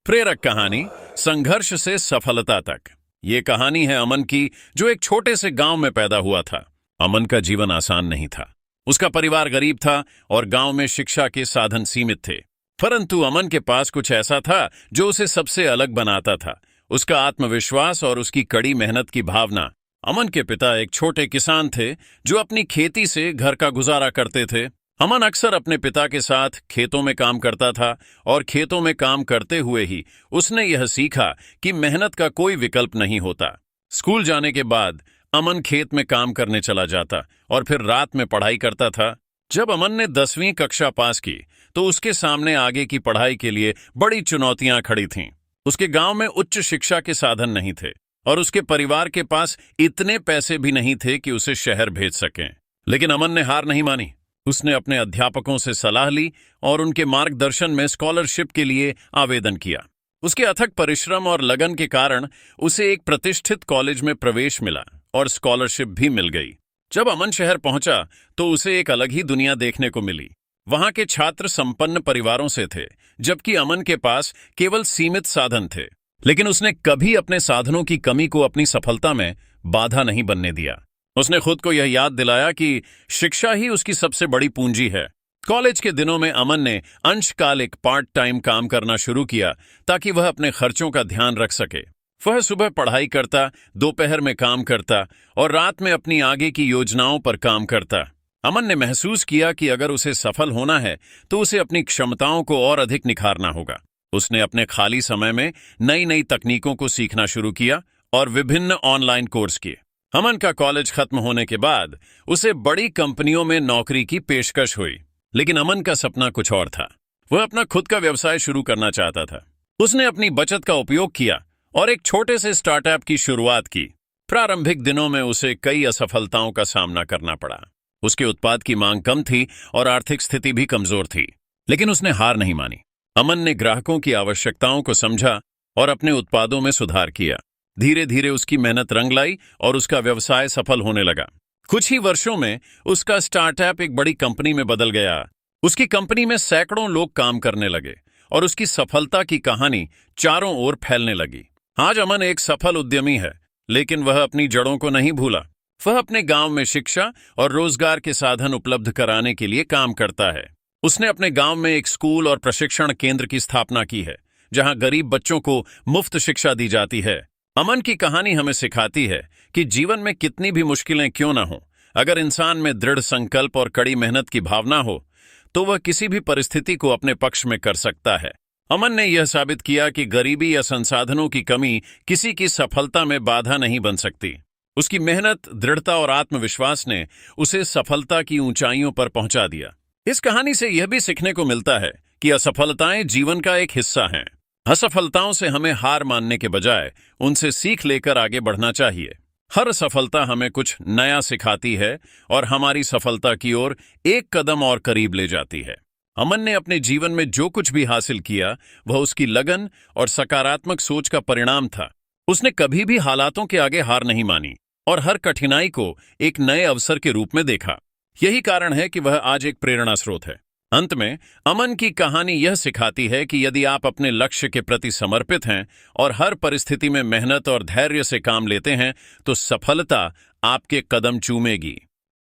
प्रेरक कहानी संघर्ष से सफलता तक। ये कहानी है अमन की, जो एक छोटे से गांव में पैदा हुआ था। अमन का जीवन आसान नहीं था। उसका परिवार गरीब था और गांव में शिक्षा के साधन सीमित थे। परंतु अमन के पास कुछ ऐसा था जो उसे सबसे अलग बनाता था, उसका आत्मविश्वास और उसकी कड़ी मेहनत की भावना। अमन के पिता एक छोटे किसान थे जो अपनी खेती से घर का गुजारा करते थे। अमन अक्सर अपने पिता के साथ खेतों में काम करता था और खेतों में काम करते हुए ही उसने यह सीखा कि मेहनत का कोई विकल्प नहीं होता। स्कूल जाने के बाद अमन खेत में काम करने चला जाता और फिर रात में पढ़ाई करता था। जब अमन ने 10वीं कक्षा पास की तो उसके सामने आगे की पढ़ाई के लिए बड़ी चुनौतियां खड़ी थीं। उसके गांव में उच्च शिक्षा के साधन नहीं थे और उसके परिवार के पास इतने पैसे भी नहीं थे कि उसे शहर भेज सकें। लेकिन अमन ने हार नहीं मानी। उसने अपने अध्यापकों से सलाह ली और उनके मार्गदर्शन में स्कॉलरशिप के लिए आवेदन किया। उसके अथक परिश्रम और लगन के कारण उसे एक प्रतिष्ठित कॉलेज में प्रवेश मिला और स्कॉलरशिप भी मिल गई। जब अमन शहर पहुंचा तो उसे एक अलग ही दुनिया देखने को मिली। वहां के छात्र संपन्न परिवारों से थे, जबकि अमन के पास केवल सीमित साधन थे। लेकिन उसने कभी अपने साधनों की कमी को अपनी सफलता में बाधा नहीं बनने दिया। उसने खुद को यह याद दिलाया कि शिक्षा ही उसकी सबसे बड़ी पूंजी है। कॉलेज के दिनों में अमन ने अंशकालिक पार्ट टाइम काम करना शुरू किया ताकि वह अपने खर्चों का ध्यान रख सके। वह सुबह पढ़ाई करता, दोपहर में काम करता और रात में अपनी आगे की योजनाओं पर काम करता। अमन ने महसूस किया कि अगर उसे सफल होना है तो उसे अपनी क्षमताओं को और अधिक निखारना होगा। उसने अपने खाली समय में नई नई तकनीकों को सीखना शुरू किया और विभिन्न ऑनलाइन कोर्स किए। अमन का कॉलेज खत्म होने के बाद उसे बड़ी कंपनियों में नौकरी की पेशकश हुई। लेकिन अमन का सपना कुछ और था। वह अपना खुद का व्यवसाय शुरू करना चाहता था। उसने अपनी बचत का उपयोग किया और एक छोटे से स्टार्टअप की शुरुआत की। प्रारंभिक दिनों में उसे कई असफलताओं का सामना करना पड़ा। उसके उत्पाद की मांग कम थी और आर्थिक स्थिति भी कमजोर थी। लेकिन उसने हार नहीं मानी। अमन ने ग्राहकों की आवश्यकताओं को समझा और अपने उत्पादों में सुधार किया। धीरे धीरे उसकी मेहनत रंग लाई और उसका व्यवसाय सफल होने लगा। कुछ ही वर्षों में उसका स्टार्टअप एक बड़ी कंपनी में बदल गया। उसकी कंपनी में सैकड़ों लोग काम करने लगे और उसकी सफलता की कहानी चारों ओर फैलने लगी। आज अमन एक सफल उद्यमी है, लेकिन वह अपनी जड़ों को नहीं भूला। वह अपने गांव में शिक्षा और रोजगार के साधन उपलब्ध कराने के लिए काम करता है। उसने अपने गांव में एक स्कूल और प्रशिक्षण केंद्र की स्थापना की है, जहां गरीब बच्चों को मुफ्त शिक्षा दी जाती है। अमन की कहानी हमें सिखाती है कि जीवन में कितनी भी मुश्किलें क्यों ना हो, अगर इंसान में दृढ़ संकल्प और कड़ी मेहनत की भावना हो तो वह किसी भी परिस्थिति को अपने पक्ष में कर सकता है। अमन ने यह साबित किया कि गरीबी या संसाधनों की कमी किसी की सफलता में बाधा नहीं बन सकती। उसकी मेहनत, दृढ़ता और आत्मविश्वास ने उसे सफलता की ऊंचाइयों पर पहुंचा दिया। इस कहानी से यह भी सीखने को मिलता है कि असफलताएं जीवन का एक हिस्सा हैं। असफलताओं से हमें हार मानने के बजाय उनसे सीख लेकर आगे बढ़ना चाहिए। हर सफलता हमें कुछ नया सिखाती है और हमारी सफलता की ओर एक कदम और करीब ले जाती है। अमन ने अपने जीवन में जो कुछ भी हासिल किया वह उसकी लगन और सकारात्मक सोच का परिणाम था। उसने कभी भी हालातों के आगे हार नहीं मानी और हर कठिनाई को एक नए अवसर के रूप में देखा। यही कारण है कि वह आज एक प्रेरणा स्रोत है। अंत में अमन की कहानी यह सिखाती है कि यदि आप अपने लक्ष्य के प्रति समर्पित हैं और हर परिस्थिति में मेहनत और धैर्य से काम लेते हैं तो सफलता आपके कदम चूमेगी।